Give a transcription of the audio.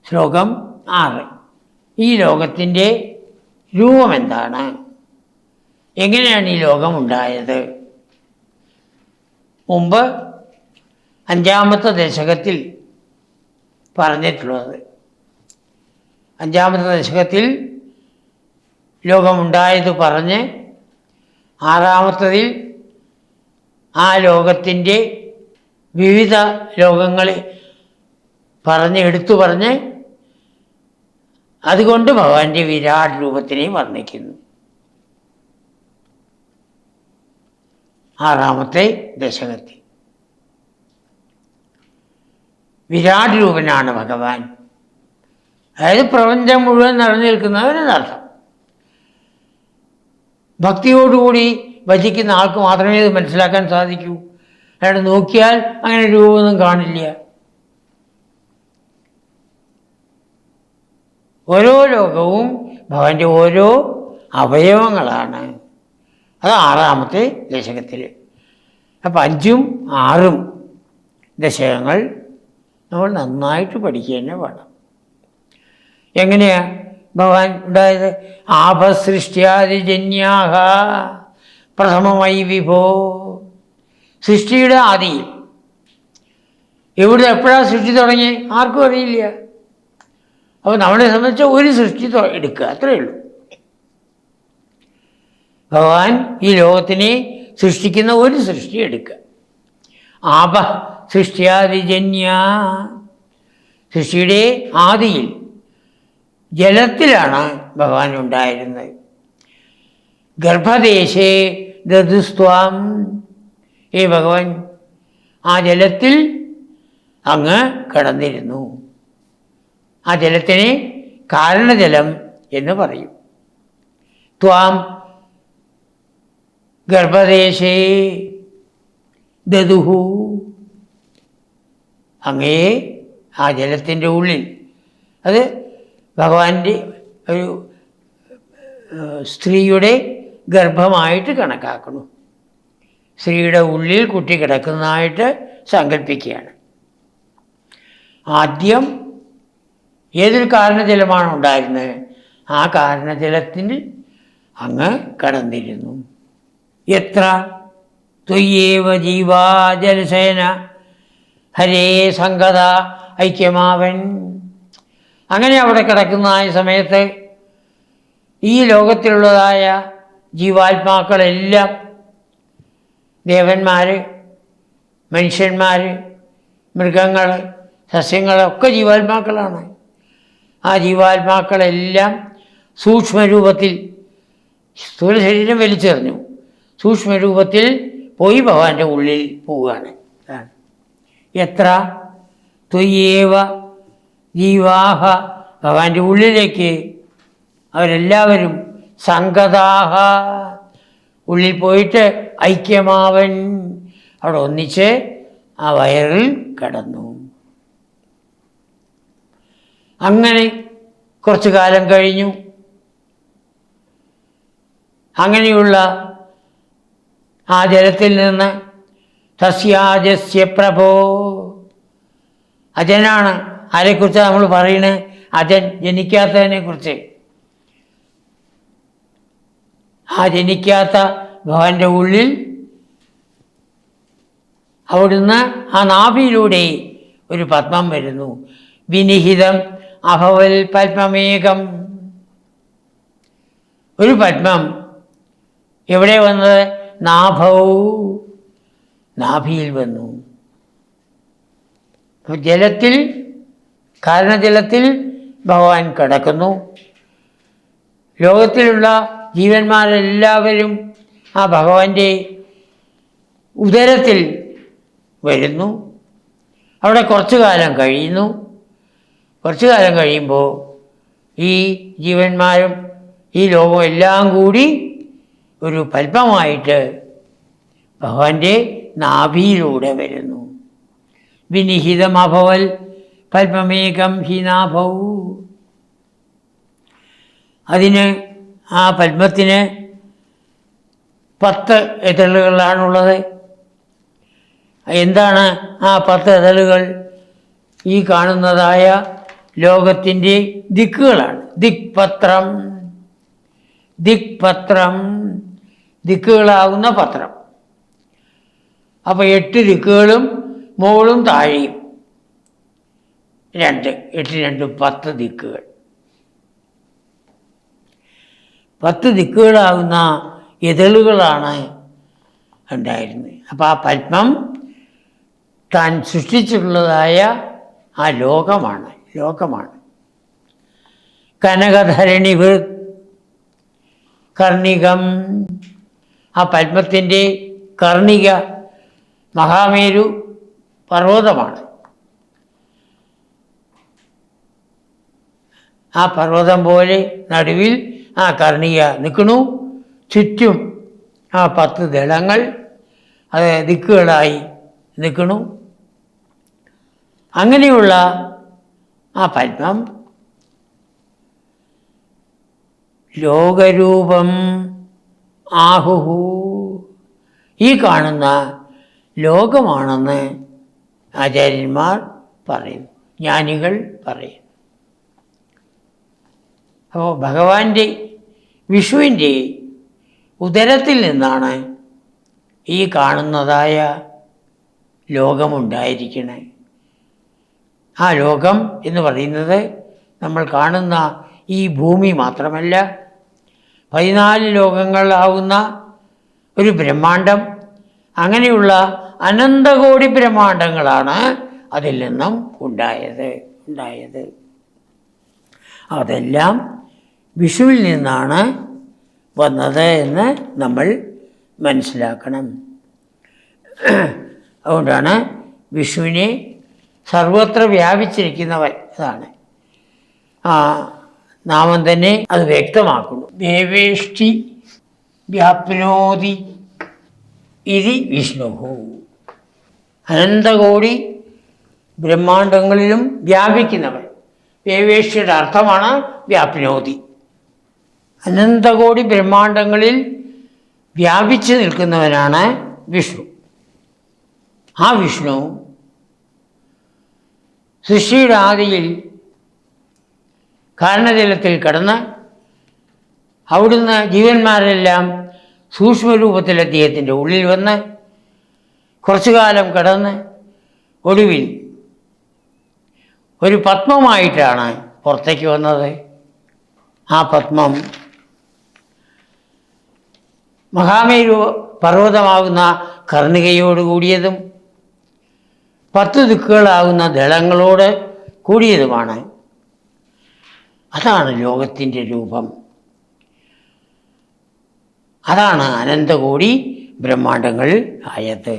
ശ്ലോകം 6. ഈ ലോകത്തിൻ്റെ രൂപം എന്താണ്? എങ്ങനെയാണ് ഈ ലോകം ഉണ്ടായത്? മുമ്പ് 5-ാമത്തെ ദശകത്തിൽ പറഞ്ഞിട്ടുള്ളത്. 5-ാമത്തെ ദശകത്തിൽ ലോകമുണ്ടായത് പറഞ്ഞ് 6-ാമത്തതിൽ ആ ലോകത്തിൻ്റെ വിവിധ ലോകങ്ങളെ എടുത്തു പറഞ്ഞ് അതുകൊണ്ട് ഭഗവാന്റെ വിരാട് രൂപത്തിനെ വർണ്ണിക്കുന്നു. 6-ാമത്തെ ദശകത്തിൽ വിരാട് രൂപനാണ് ഭഗവാൻ. അതായത് പ്രപഞ്ചം മുഴുവൻ നിറഞ്ഞു നിൽക്കുന്നവരെന്നർത്ഥം. ഭക്തിയോടുകൂടി ഭജിക്കുന്ന ആൾക്ക് മാത്രമേ ഇത് മനസ്സിലാക്കാൻ സാധിക്കൂ. അയാൾ നോക്കിയാൽ അങ്ങനെ രൂപമൊന്നും കാണില്ല. ഓരോ ലോകവും ഭഗവാന്റെ ഓരോ അവയവങ്ങളാണ്. അത് 6-ാമത്തെ ദശകത്തിൽ. അപ്പം 5ഉം 6ഉം ദശകങ്ങൾ നമ്മൾ നന്നായിട്ട് പഠിക്കുക തന്നെ വേണം. എങ്ങനെയാ ഭഗവാൻ ഉണ്ടായത്? ആപസൃഷ്ട്യാദിജന്യാഹ പ്രഥമമായി വിഭോ. സൃഷ്ടിയുടെ ആദിയിൽ. എവിടെ എപ്പോഴാണ് സൃഷ്ടി തുടങ്ങി ആർക്കും അറിയില്ല. അപ്പോൾ നമ്മളെ സംബന്ധിച്ച് ഒരു സൃഷ്ടി എടുക്കുക, അത്രയേ ഉള്ളൂ. ഭഗവാൻ ഈ ലോകത്തിനെ സൃഷ്ടിക്കുന്ന ഒരു സൃഷ്ടി എടുക്കുക. ആപ സൃഷ്ട്യാദിജന്യ. സൃഷ്ടിയുടെ ആദിയിൽ ജലത്തിലാണ് ഭഗവാൻ ഉണ്ടായിരുന്നത്. ഗർഭദേശേ ദതുസ്ത്വാം. ഭഗവാൻ ആ ജലത്തിൽ അങ്ങ് കിടന്നിരുന്നു. ആ ജലത്തിനെ കാരണജലം എന്ന് പറയും. ത്വാം ഗർഭദേശേ ദതുഹു. അങ്ങേ ആ ജലത്തിൻ്റെ ഉള്ളിൽ, അത് ഭഗവാന്റെ ഒരു സ്ത്രീയുടെ ഗർഭമായിട്ട് കണക്കാക്കണം. സ്ത്രീയുടെ ഉള്ളിൽ കുട്ടി കിടക്കുന്നതായിട്ട് സങ്കല്പിക്കുകയാണ്. ആദ്യം ഏതൊരു കാരണജലമാണ് ഉണ്ടായിരുന്നത്, ആ കാരണജലത്തിൽ അങ്ങ് കടന്നിരുന്നു. എത്ര ത്വയ്യേവ ജീവാ ജലസേന ഹരേ സംഗത ഐക്യമാവൻ. അങ്ങനെ അവിടെ കിടക്കുന്നതായ സമയത്ത് ഈ ലോകത്തിലുള്ളതായ ജീവാത്മാക്കളെല്ലാം, ദേവന്മാർ, മനുഷ്യന്മാർ, മൃഗങ്ങൾ, സസ്യങ്ങളൊക്കെ ജീവാത്മാക്കളാണ്. ആ ജീവാത്മാക്കളെല്ലാം സൂക്ഷ്മരൂപത്തിൽ, സ്ഥൂല ശരീരം വലിച്ചെറിഞ്ഞു, സൂക്ഷ്മരൂപത്തിൽ പോയി ഭഗവാന്റെ ഉള്ളിൽ പോവുകയാണ്. എത്ര ത്വയ്യേവ ജീവാഹ. ഭഗവാന്റെ ഉള്ളിലേക്ക് അവരെല്ലാവരും സംഗതാഹ, ഉള്ളിൽ പോയിട്ട് ഐക്യമാവൻ, അവിടെ ഒന്നിച്ച് ആ വയറിൽ കിടന്നു. അങ്ങനെ കുറച്ചു കാലം കഴിഞ്ഞു. അങ്ങനെയുള്ള ആ ജലത്തിൽ നിന്ന് തസ്യാജസ്യ പ്രഭോ. അജനാണ്. ആരെക്കുറിച്ചാണ് നമ്മൾ പറയുന്നത്? അജൻ, ജനിക്കാത്തതിനെ കുറിച്ച്. ആ ജനിക്കാത്ത ഭഗവാന്റെ ഉള്ളിൽ അവിടുന്ന് ആ നാഭിയിലൂടെ ഒരു പത്മം വരുന്നു. വിനിഹിതം അഭവൽ പത്മമേകം. ഒരു പത്മം എവിടെ വന്നത്? നാഭൗ, നാഭിയിൽ വന്നു. ജലത്തിൽ, കാരണജലത്തിൽ ഭഗവാൻ കിടക്കുന്നു. ലോകത്തിലുള്ള ജീവന്മാരെല്ലാവരും ആ ഭഗവാന്റെ ഉദരത്തിൽ വരുന്നു. അവിടെ കുറച്ചു കാലം കഴിയുന്നു. കുറച്ചു കാലം കഴിയുമ്പോൾ ഈ ജീവന്മാരും ഈ ലോകവും എല്ലാം കൂടി ഒരു പൽപ്പമായിട്ട് ഭഗവാന്റെ നാഭിയിലൂടെ വരുന്നു. വിനിഹിതമഭവൽ പത്മമേകം ഹി നാഭൗ. അതിന്, ആ പത്മത്തിന് 10 ഇതളുകളാണുള്ളത്. എന്താണ് ആ 10 ഇതളുകൾ? ഈ കാണുന്നതായ ലോകത്തിൻ്റെ ദിക്കുകളാണ്. ദിക്പത്രം, ദിക്പത്രം, ദിക്കുകളാകുന്ന പത്രം. അപ്പോൾ 8 ദിക്കുകളും മുകളും താഴെയും 2, 8 2 10 ദിക്കുകൾ. 10 ദിക്കുകളാകുന്ന ഇതളുകളാണ് ഉണ്ടായിരുന്നത്. അപ്പോൾ ആ പത്മം താൻ സൃഷ്ടിച്ചിട്ടുള്ളതായ ആ ലോകമാണ്. കനകധരണിവൃ കർണികം, ആ പത്മത്തിൻ്റെ കർണിക മഹാമേരു പർവ്വതമാണ്. ആ പർവ്വതം പോലെ നടുവിൽ ആ കർണിക നിൽക്കണു. ചുറ്റും ആ 10 ദളങ്ങൾ അത് ദിക്കുകളായി നിൽക്കണു. അങ്ങനെയുള്ള ആ പത്മം ലോകരൂപം ആഹുഹു, ഈ കാണുന്ന ലോകമാണെന്ന് ആചാര്യന്മാർ പറയുന്നു, ജ്ഞാനികൾ പറയും. അപ്പോൾ ഭഗവാന്റെ വിഷ്ണുവിൻ്റെ ഉദരത്തിൽ നിന്നാണ് ഈ കാണുന്നതായ ലോകമുണ്ടായിരിക്കണേ. ആ ലോകം എന്ന് പറയുന്നത് നമ്മൾ കാണുന്ന ഈ ഭൂമി മാത്രമല്ല, 14 ലോകങ്ങളാവുന്ന ഒരു ബ്രഹ്മാണ്ടം, അങ്ങനെയുള്ള അനന്തകോടി ബ്രഹ്മാണ്ടങ്ങളാണ് അതിൽ നിന്നും ഉണ്ടായത്. അതെല്ലാം വിഷ്ണുവിൽ നിന്നാണ് വന്നത് എന്ന് നമ്മൾ മനസ്സിലാക്കണം. അതുകൊണ്ടാണ് വിഷ്ണുവിനെ സർവത്ര വ്യാപിച്ചിരിക്കുന്നവൻ അതാണ് ആ നാമം തന്നെ അത് വ്യക്തമാക്കുന്നു. ദേവേഷ്ടി വ്യാപ്നോതി ഇതി വിഷ്ണു, അനന്തകോടി ബ്രഹ്മാണ്ടങ്ങളിലും വ്യാപിക്കുന്നവൻ. ദേവേഷ്ടിയുടെ അർത്ഥമാണ് വ്യാപ്നോതി, അനന്തകോടി ബ്രഹ്മാണ്ടങ്ങളിൽ വ്യാപിച്ചു നിൽക്കുന്നവനാണ് വിഷ്ണു. ആ വിഷ്ണു സൃഷ്ടിയുടെ ആദിയിൽ കാരണജലത്തിൽ കിടന്ന് അവിടുന്ന് ജീവന്മാരെല്ലാം സൂക്ഷ്മരൂപത്തിൽ അദ്ദേഹത്തിൻ്റെ ഉള്ളിൽ വന്ന് കുറച്ചു കാലം കിടന്ന് ഒടുവിൽ ഒരു പത്മമായിട്ടാണ് പുറത്തേക്ക് വന്നത്. ആ പത്മം മഹാമേരു പർവ്വതമാകുന്ന കർണികയോട് കൂടിയതും 10 ദിക്കുകളാകുന്ന ദളങ്ങളോട് കൂടിയതുമാണ്. അതാണ് ലോകത്തിൻ്റെ രൂപം. അതാണ് അനന്തകോടി ബ്രഹ്മാണ്ടങ്ങൾ ആയത്.